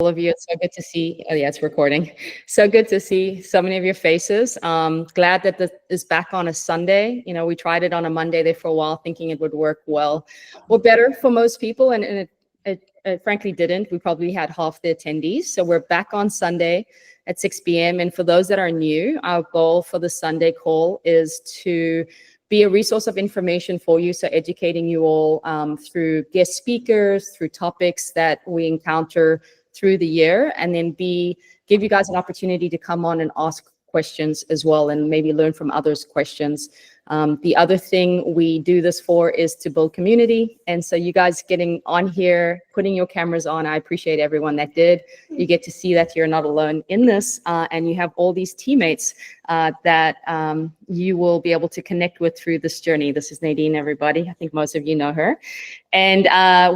all of you. It's so good to see. Oh yeah, it's recording. So good to see so many of your faces. Glad that this is back on a Sunday. You know, we tried it on a Monday there for a while, thinking it would work well or better for most people, and it frankly didn't. We probably had half the attendees. So we're back on Sunday at 6 p.m. And for those that are new, our goal for the Sunday call is to be a resource of information for you. So educating you all through guest speakers, through topics that we encounter through the year, and then give you guys an opportunity to come on and ask questions as well, and maybe learn from others' questions. The other thing we do this for is to build community. And so you guys getting on here, putting your cameras on, I appreciate everyone that did. You get to see that you're not alone in this, and you have all these teammates that you will be able to connect with through this journey. This is Nadine, everybody. I think most of you know her. And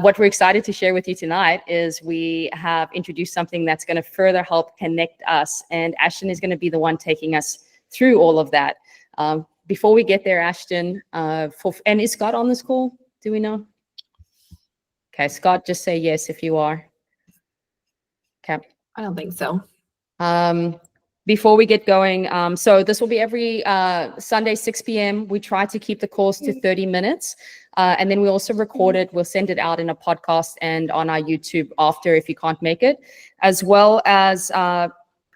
what we're excited to share with you tonight is we have introduced something that's going to further help connect us. And Ashton is going to be the one taking us through all of that. Before we get there, Ashton, and is Scott on this call? Do we know? Okay, Scott, just say yes if you are. Okay. I don't think so. Before we get going, so this will be every Sunday, 6 p.m. We try to keep the calls to 30 minutes. And then we also record it. We'll send it out in a podcast and on our YouTube after if you can't make it, as well as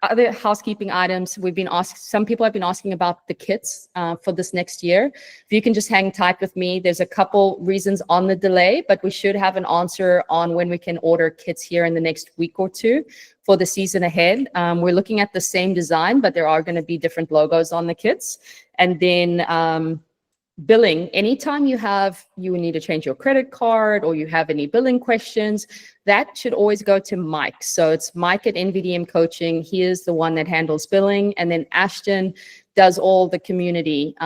other housekeeping items. Some people have been asking about the kits for this next year. If you can just hang tight with me, there's a couple reasons on the delay, but we should have an answer on when we can order kits here in the next week or two for the season ahead. We're looking at the same design, but there are going to be different logos on the kits. And then billing, anytime you need to change your credit card or you have any billing questions, that should always go to Mike. So it's Mike at NVDM Coaching. He is the one that handles billing. And then Ashton does all the community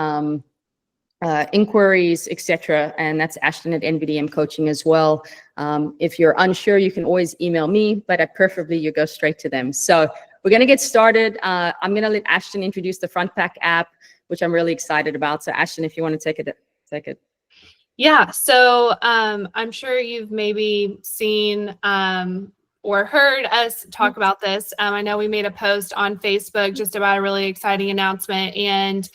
inquiries, etc. And that's Ashton at NVDM Coaching as well. If you're unsure, you can always email me, but preferably you go straight to them. So we're going to get started. I'm going to let Ashton introduce the FrontPack app, which I'm really excited about. So Ashton, if you want to take it. Yeah, so I'm sure you've maybe seen or heard us talk about this. I know we made a post on Facebook just about a really exciting announcement, and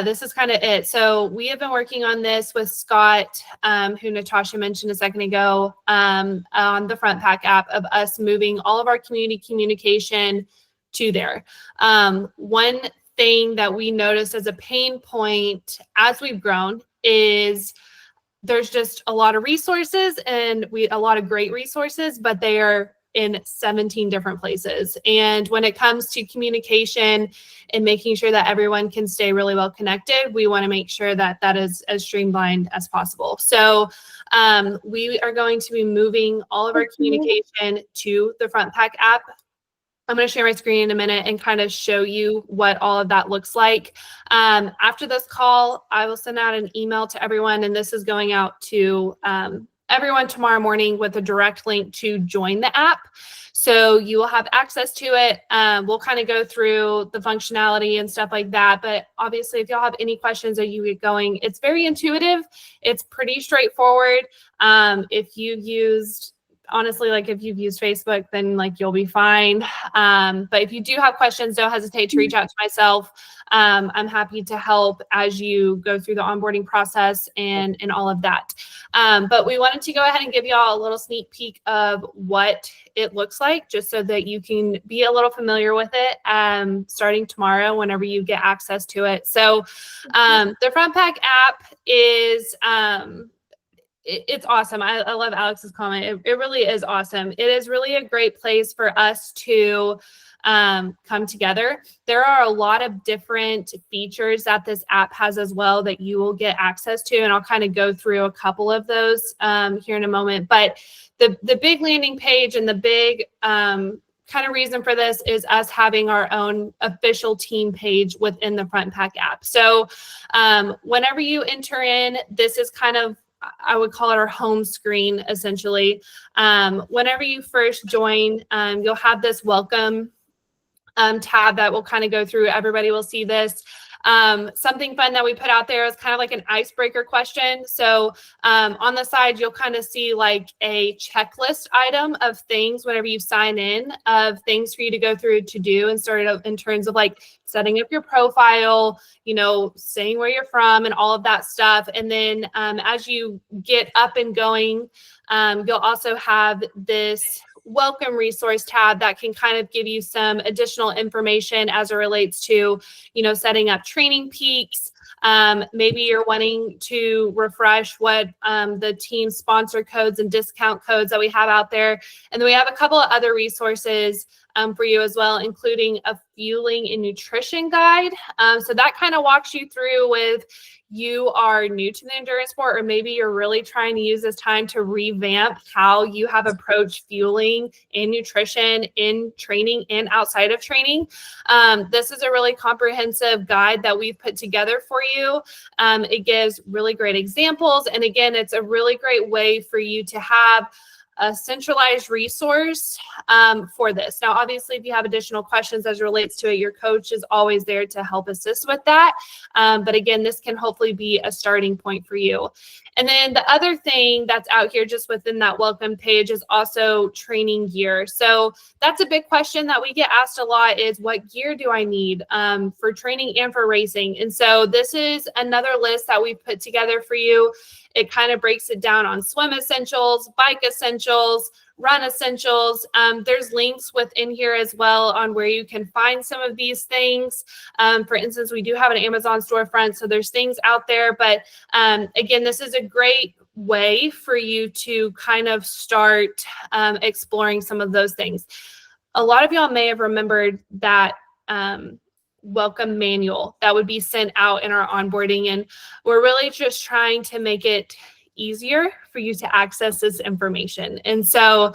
this is kind of it. So we have been working on this with Scott, who Natasha mentioned a second ago, on the FrontPack app, of us moving all of our community communication to there. One thing that we noticed as a pain point as we've grown is there's just a lot of resources, and a lot of great resources, but they are in 17 different places. And when it comes to communication and making sure that everyone can stay really well connected, we want to make sure that that is as streamlined as possible. So we are going to be moving all of our communication to the FrontPack app. I'm going to share my screen in a minute and kind of show you what all of that looks like. After this call, I will send out an email to everyone, and this is going out to everyone tomorrow morning with a direct link to join the app. So you will have access to it. We'll kind of go through the functionality and stuff like that. But obviously, if y'all have any questions as you get going, it's very intuitive. It's pretty straightforward. Honestly, like if you've used Facebook, then like you'll be fine. But if you do have questions, don't hesitate to reach out to myself. I'm happy to help as you go through the onboarding process and all of that. But we wanted to go ahead and give y'all a little sneak peek of what it looks like, just so that you can be a little familiar with it starting tomorrow whenever you get access to it. So the FrontPack app is it's awesome. I love Alex's comment. It really is awesome. It is really a great place for us to come together. There are a lot of different features that this app has as well that you will get access to, and I'll kind of go through a couple of those here in a moment. But the big landing page and the big kind of reason for this is us having our own official team page within the FrontPack app. So whenever you enter in, this is kind of, I would call it our home screen, essentially. Whenever you first join, you'll have this welcome tab that will kind of go through. Everybody will see this. Something fun that we put out there is kind of like an icebreaker question. So on the side, you'll kind of see like a checklist item of things whenever you sign in, of things for you to go through to do and start in terms of like setting up your profile, saying where you're from and all of that stuff. And then as you get up and going, you'll also have this welcome resource tab that can kind of give you some additional information as it relates to, setting up training peaks. Maybe you're wanting to refresh what the team sponsor codes and discount codes that we have out there. And then we have a couple of other resources for you as well, including a fueling and nutrition guide. So that kind of walks you through with you are new to the endurance sport, or maybe you're really trying to use this time to revamp how you have approached fueling and nutrition in training and outside of training. This is a really comprehensive guide that we've put together for you. It gives really great examples. And again, it's a really great way for you to have a centralized resource for this. Now, obviously, if you have additional questions as it relates to it, your coach is always there to help assist with that. But again, this can hopefully be a starting point for you. And then the other thing that's out here just within that welcome page is also training gear. So that's a big question that we get asked a lot, is what gear do I need for training and for racing? And so this is another list that we've put together for you. It kind of breaks it down on swim essentials, bike essentials, run essentials. There's links within here as well on where you can find some of these things. For instance, we do have an Amazon storefront, so there's things out there. But again, this is a great way for you to kind of start exploring some of those things. A lot of y'all may have remembered that welcome manual that would be sent out in our onboarding, and we're really just trying to make it easier for you to access this information. And so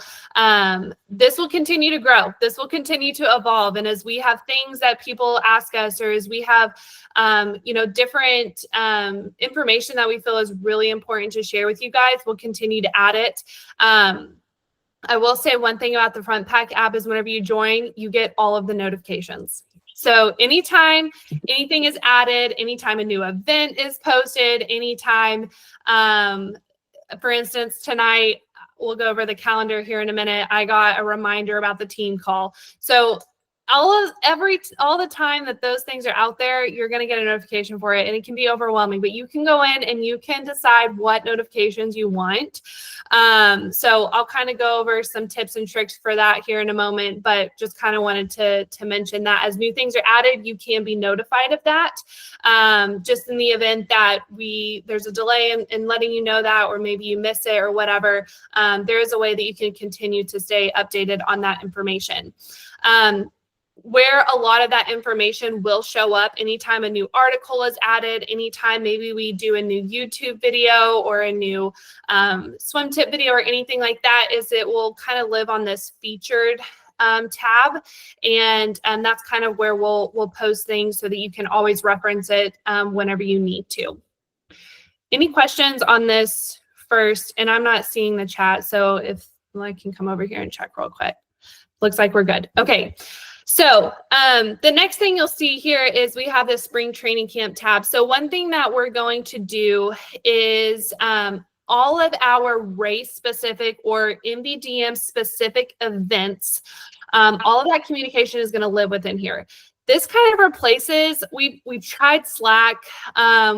this will continue to grow. This will continue to evolve. And as we have things that people ask us, or as we have different information that we feel is really important to share with you guys, we'll continue to add it. I will say one thing about the FrontPack app is whenever you join, you get all of the notifications. So anytime anything is added, anytime a new event is posted, anytime, for instance, tonight, we'll go over the calendar here in a minute, I got a reminder about the team call. So all the time that those things are out there, you're going to get a notification for it, and it can be overwhelming, but you can go in and you can decide what notifications you want. So I'll kind of go over some tips and tricks for that here in a moment, but just kind of wanted to mention that as new things are added, you can be notified of that. Just in the event that there's a delay in letting you know that, or maybe you miss it or whatever, there is a way that you can continue to stay updated on that information. Where a lot of that information will show up anytime a new article is added, anytime maybe we do a new YouTube video or a new swim tip video or anything like that, is it will kind of live on this featured tab. And that's kind of where we'll post things so that you can always reference it whenever you need to. Any questions on this first? And I'm not seeing the chat, so if I can come over here and check real quick. Looks like we're good. Okay. So the next thing you'll see here is we have this spring training camp tab. So one thing that we're going to do is all of our race specific or NVDM specific events, all of that communication is going to live within here. This kind of replaces, we've tried Slack,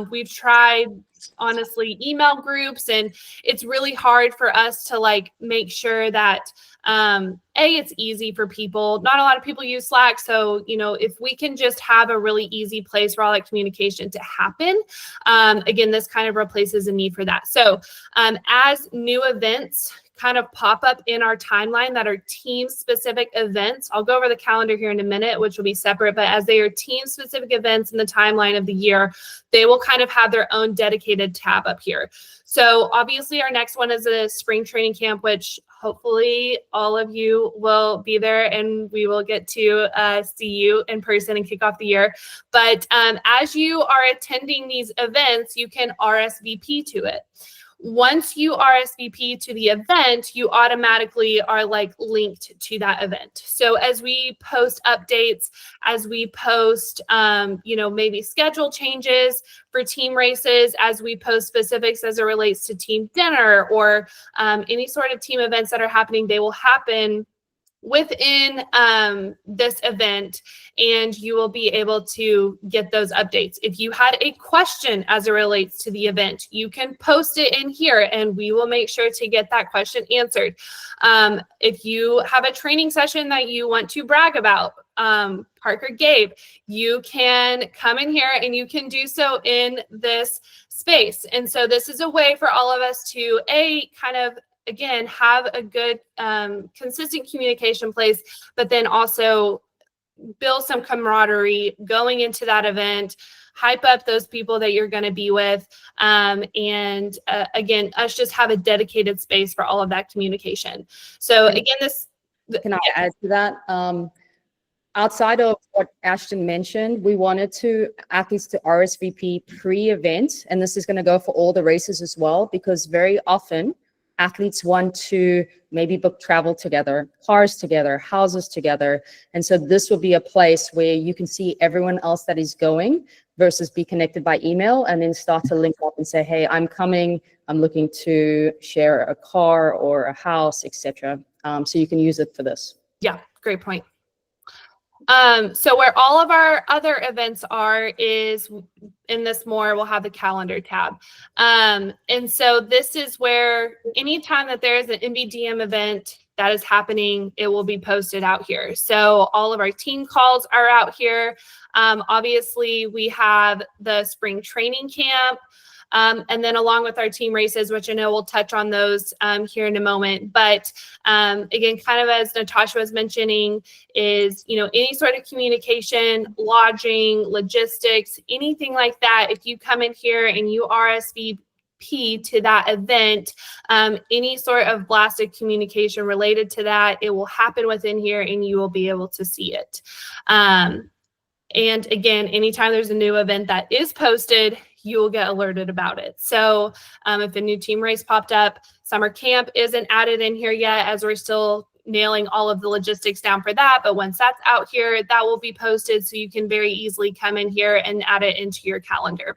we've tried, honestly, email groups, and it's really hard for us to make sure that, it's easy for people. Not a lot of people use Slack. So, if we can just have a really easy place for all that communication to happen, again, this kind of replaces a need for that. So as new events kind of pop up in our timeline that are team-specific events. I'll go over the calendar here in a minute, which will be separate, but as they are team-specific events in the timeline of the year, they will kind of have their own dedicated tab up here. So obviously our next one is a spring training camp, which hopefully all of you will be there and we will get to see you in person and kick off the year. But as you are attending these events, you can RSVP to it. Once you RSVP to the event, you automatically are like linked to that event. So as we post updates, as we post, maybe schedule changes for team races, as we post specifics as it relates to team dinner or any sort of team events that are happening, they will happen within this event, and you will be able to get those updates. If you had a question as it relates to the event, you can post it in here and we will make sure to get that question answered. If you have a training session that you want to brag about, Parker gave, you can come in here and you can do so in this space. And so this is a way for all of us to kind of, again, have a good consistent communication place, but then also build some camaraderie going into that event, hype up those people that you're going to be with. And again, us just have a dedicated space for all of that communication. So again, Can I add to that? Outside of what Ashton mentioned, we wanted athletes to RSVP pre-event, and this is going to go for all the races as well, because very often athletes want to maybe book travel together, cars together, houses together. And so this will be a place where you can see everyone else that is going versus be connected by email and then start to link up and say, hey, I'm coming, I'm looking to share a car or a house, etc. So you can use it for this. Yeah, great point. So where all of our other events are is in this more, we'll have the calendar tab. And so this is where anytime that there is an NVDM event that is happening, it will be posted out here. So all of our team calls are out here. Obviously we have the spring training camp. And then along with our team races, which I know we'll touch on those here in a moment. But again, kind of as Natasha was mentioning, is, any sort of communication, lodging, logistics, anything like that. If you come in here and you RSVP to that event, any sort of blasted communication related to that, it will happen within here and you will be able to see it. And again, anytime there's a new event that is posted, you will get alerted about it. So if a new team race popped up, summer camp isn't added in here yet as we're still nailing all of the logistics down for that. But once that's out here, that will be posted. So you can very easily come in here and add it into your calendar.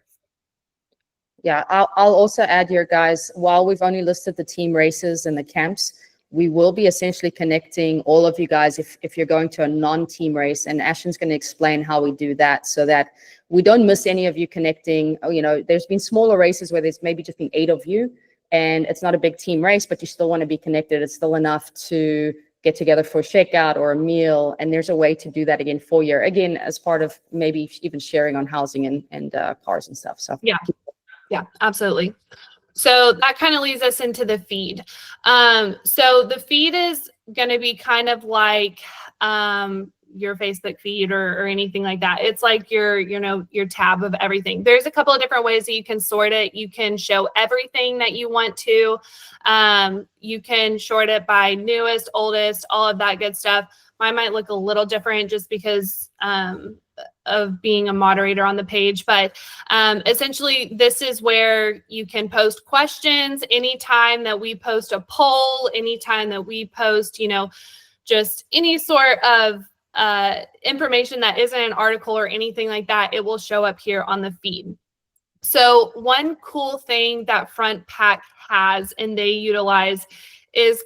Yeah, I'll also add here, guys, while we've only listed the team races and the camps, we will be essentially connecting all of you guys if you're going to a non-team race, and Ashton's going to explain how we do that so that we don't miss any of you connecting. There's been smaller races where there's maybe just been 8 of you and it's not a big team race, but you still want to be connected. It's still enough to get together for a shakeout or a meal. And there's a way to do that again for you, again, as part of maybe even sharing on housing and cars and stuff. So yeah, absolutely. So that kind of leads us into the feed. So the feed is going to be kind of like your Facebook feed or anything like that. It's like your tab of everything. There's a couple of different ways that you can sort it. You can show everything that you want to. You can sort it by newest, oldest, all of that good stuff. Mine might look a little different just because of being a moderator on the page, but essentially this is where you can post questions anytime that we post a poll, anytime that we post, just any sort of information that isn't an article or anything like that, it will show up here on the feed. So one cool thing that FrontPack has and they utilize is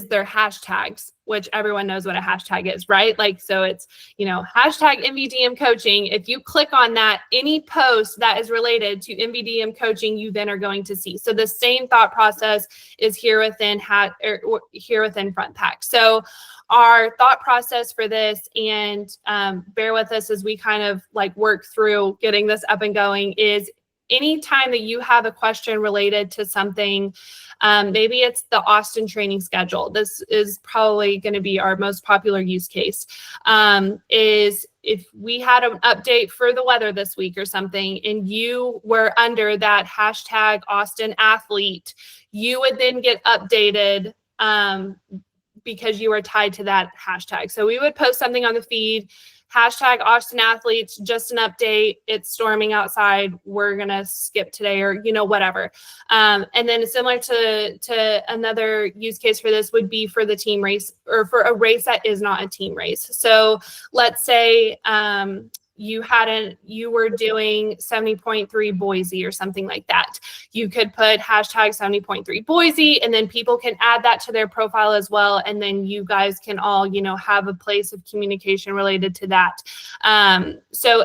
their hashtags, which everyone knows what a hashtag is, right? Like, so it's, hashtag NVDM Coaching. If you click on that, any post that is related to NVDM Coaching, you then are going to see. So the same thought process is here within FrontPack. So our thought process for this, and bear with us as we kind of like work through getting this up and going, is anytime that you have a question related to something, maybe it's the Austin training schedule. This is probably going to be our most popular use case, is if we had an update for the weather this week or something, and you were under that hashtag Austin athlete, you would then get updated because you are tied to that hashtag. So we would post something on the feed, hashtag Austin athletes, just an update. It's storming outside. We're going to skip today, or, whatever. And then similar to another use case for this would be for the team race, or for a race that is not a team race. So let's say, you were doing 70.3 Boise or something like that. You could put hashtag 70.3 Boise, and then people can add that to their profile as well. And then you guys can all, have a place of communication related to that. So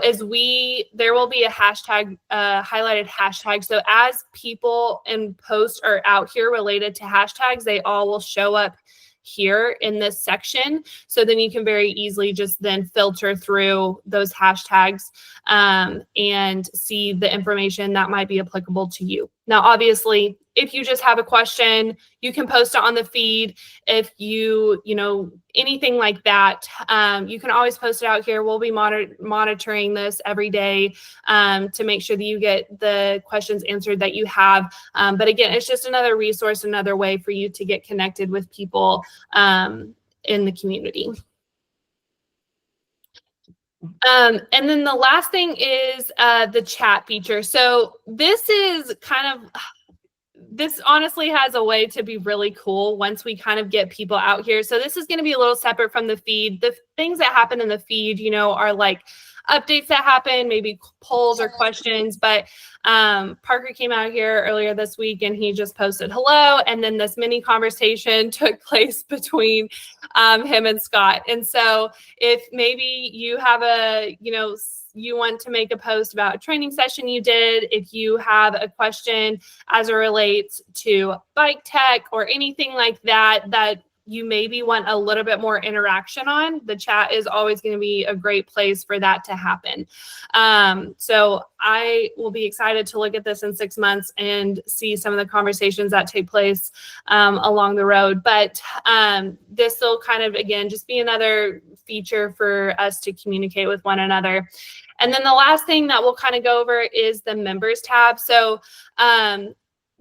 there will be a hashtag, highlighted hashtag. So as people and posts are out here related to hashtags, they all will show up here in this section. So then you can very easily just then filter through those hashtags and see the information that might be applicable to you. Now, obviously, if you just have a question, you can post it on the feed. If anything like that, you can always post it out here. We'll be monitoring this every day to make sure that you get the questions answered that you have. But again, it's just another resource, another way for you to get connected with people in the community. And then the last thing is the chat feature. So this honestly has a way to be really cool once we kind of get people out here. So this is going to be a little separate from the feed. The things that happen in the feed, are like updates that happen, maybe polls or questions. But Parker came out here earlier this week and he just posted hello. And then this mini conversation took place between him and Scott. And so if maybe you have you want to make a post about a training session you did, if you have a question as it relates to bike tech or anything like that, that you maybe want a little bit more interaction on, the chat is always going to be a great place for that to happen. So I will be excited to look at this in 6 months and see some of the conversations that take place along the road. But this will kind of, again, just be another feature for us to communicate with one another. And then the last thing that we'll kind of go over is the members tab. So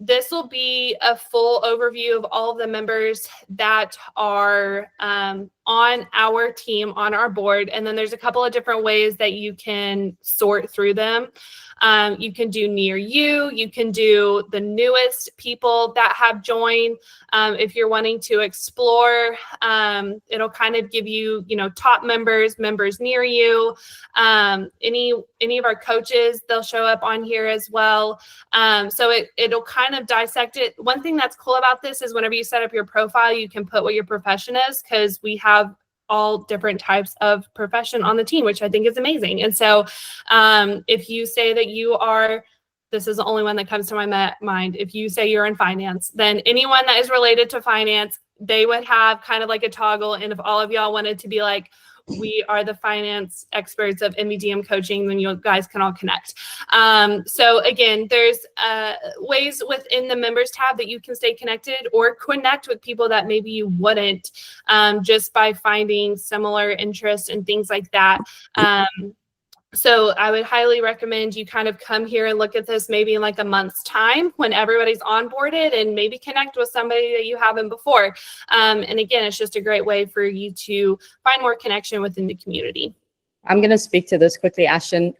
this will be a full overview of all of the members that are on our team, on our board. And then there's a couple of different ways that you can sort through them. You can do near you. You can do the newest people that have joined. If you're wanting to explore, it'll kind of give you, top members near you. Any of our coaches, they'll show up on here as well. So it'll kind of dissect it. One thing that's cool about this is whenever you set up your profile, you can put what your profession is, because we have all different types of profession on the team, which I think is amazing. And so if you say that you are, this is the only one that comes to my mind, if you say you're in finance, then anyone that is related to finance, they would have kind of like a toggle. And if all of y'all wanted to be like, we are the finance experts of NVDM Coaching, then you guys can all connect. So again, there's ways within the members tab that you can stay connected or connect with people that maybe you wouldn't, just by finding similar interests and things like that. So I would highly recommend you kind of come here and look at this maybe in like a month's time when everybody's onboarded, and maybe connect with somebody that you haven't before. And again, it's just a great way for you to find more connection within the community. I'm going to speak to this quickly, Ashton.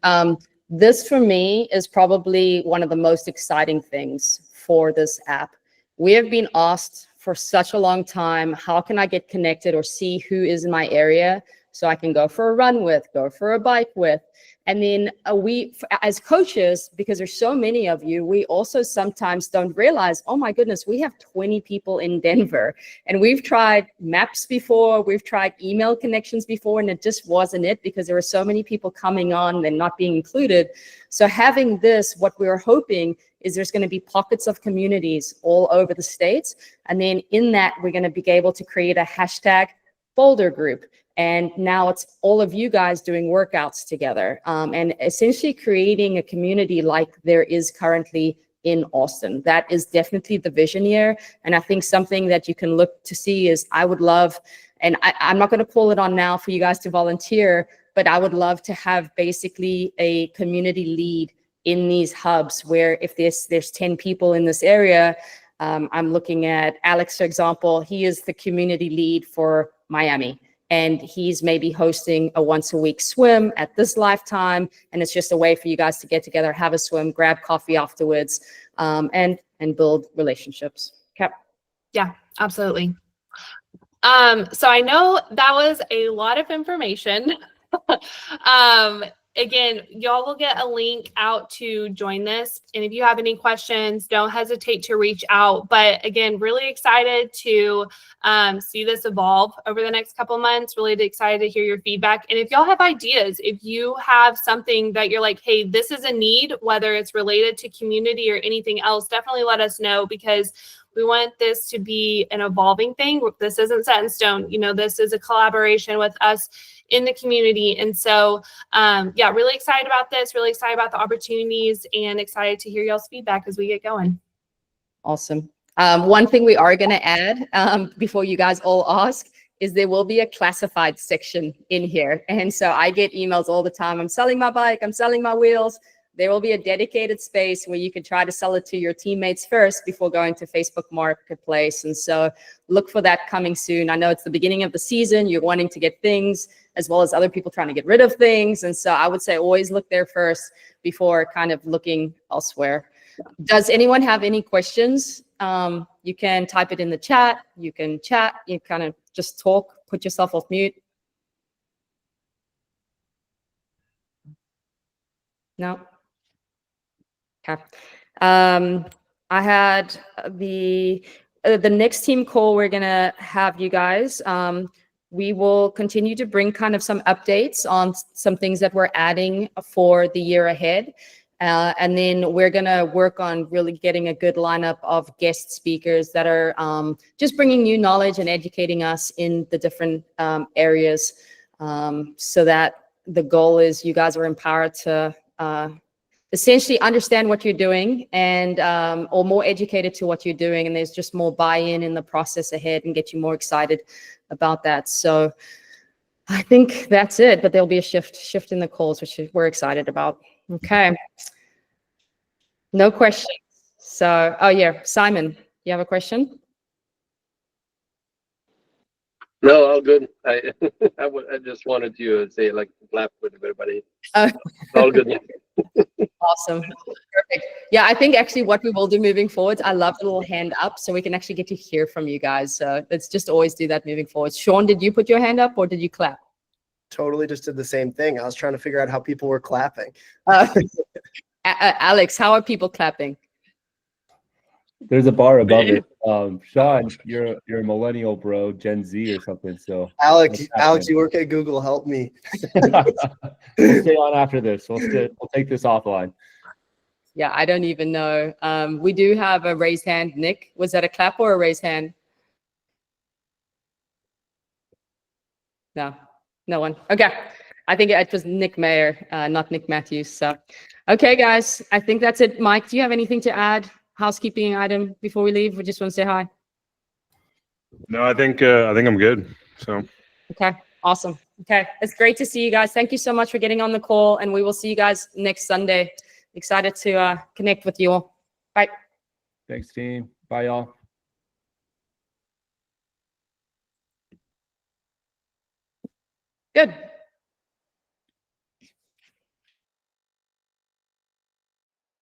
This for me is probably one of the most exciting things for this app. We have been asked for such a long time, how can I get connected or see who is in my area so I can go for a run with, go for a bike with. And then we, as coaches, because there's so many of you, we also sometimes don't realize, oh my goodness, we have 20 people in Denver. And we've tried maps before, we've tried email connections before, and it just wasn't it, because there were so many people coming on and not being included. So having this, what we're hoping is there's going to be pockets of communities all over the states. And then in that, we're going to be able to create a hashtag Boulder group. And now it's all of you guys doing workouts together, and essentially creating a community like there is currently in Austin. That is definitely the vision here. And I think something that you can look to see is, I would love, and I'm not going to pull it on now for you guys to volunteer, but I would love to have basically a community lead in these hubs where if there's 10 people in this area, I'm looking at Alex, for example. He is the community lead for Miami, and he's maybe hosting a once-a-week swim at this lifetime, and it's just a way for you guys to get together, have a swim, grab coffee afterwards, and build relationships. Okay. Yeah, absolutely. So I know that was a lot of information. Again, y'all will get a link out to join this. And if you have any questions, don't hesitate to reach out. But again, really excited to see this evolve over the next couple of months. Really excited to hear your feedback. And if y'all have ideas, if you have something that you're like, hey, this is a need, whether it's related to community or anything else, definitely let us know, because we want this to be an evolving thing. This isn't set in stone. You know, this is a collaboration with us in the community. And so, yeah, really excited about this, really excited about the opportunities, and excited to hear y'all's feedback as we get going. Awesome. One thing we are going to add before you guys all ask is there will be a classified section in here. And so I get emails all the time. I'm selling my bike. I'm selling my wheels. There will be a dedicated space where you can try to sell it to your teammates first before going to Facebook Marketplace. And so look for that coming soon. I know it's the beginning of the season. You're wanting to get things as well as other people trying to get rid of things. And so I would say always look there first before kind of looking elsewhere. Does anyone have any questions? You can type it in the chat. You can chat. You kind of just talk, put yourself off mute. No? Okay. I had the next team call. We're gonna have you guys. We will continue to bring kind of some updates on some things that we're adding for the year ahead. And then we're gonna work on really getting a good lineup of guest speakers that are just bringing new knowledge and educating us in the different areas, so that the goal is you guys are empowered to essentially understand what you're doing, and or more educated to what you're doing, and there's just more buy-in in the process ahead and get you more excited about that. So I think that's it, but there'll be a shift in the calls, which we're excited about. Okay. No questions. So, oh yeah, Simon, you have a question? No, all good. I just wanted to say, like, clap with everybody. All good. Awesome. Perfect. Yeah, I think actually what we will do moving forward, I love the little hand up so we can actually get to hear from you guys. So let's just always do that moving forward. Sean, did you put your hand up or did you clap? Totally just did the same thing. I was trying to figure out how people were clapping. Alex, how are people clapping? There's a bar above it. Sean, you're a millennial, bro, Gen Z or something. So Alex, you work at Google. Help me. We'll stay on after this. We'll take this offline. Yeah, I don't even know. We do have a raised hand. Nick, was that a clap or a raised hand? No, no one. Okay. I think it was Nick Mayer, not Nick Matthews. So, okay, guys, I think that's it. Mike, do you have anything to add? Housekeeping item before we leave? We just want to say hi. No, I think I'm good. So. Okay, awesome. Okay, it's great to see you guys. Thank you so much for getting on the call, and we will see you guys next Sunday. Excited to connect with you all. Bye. Thanks, team. Bye, y'all. Good.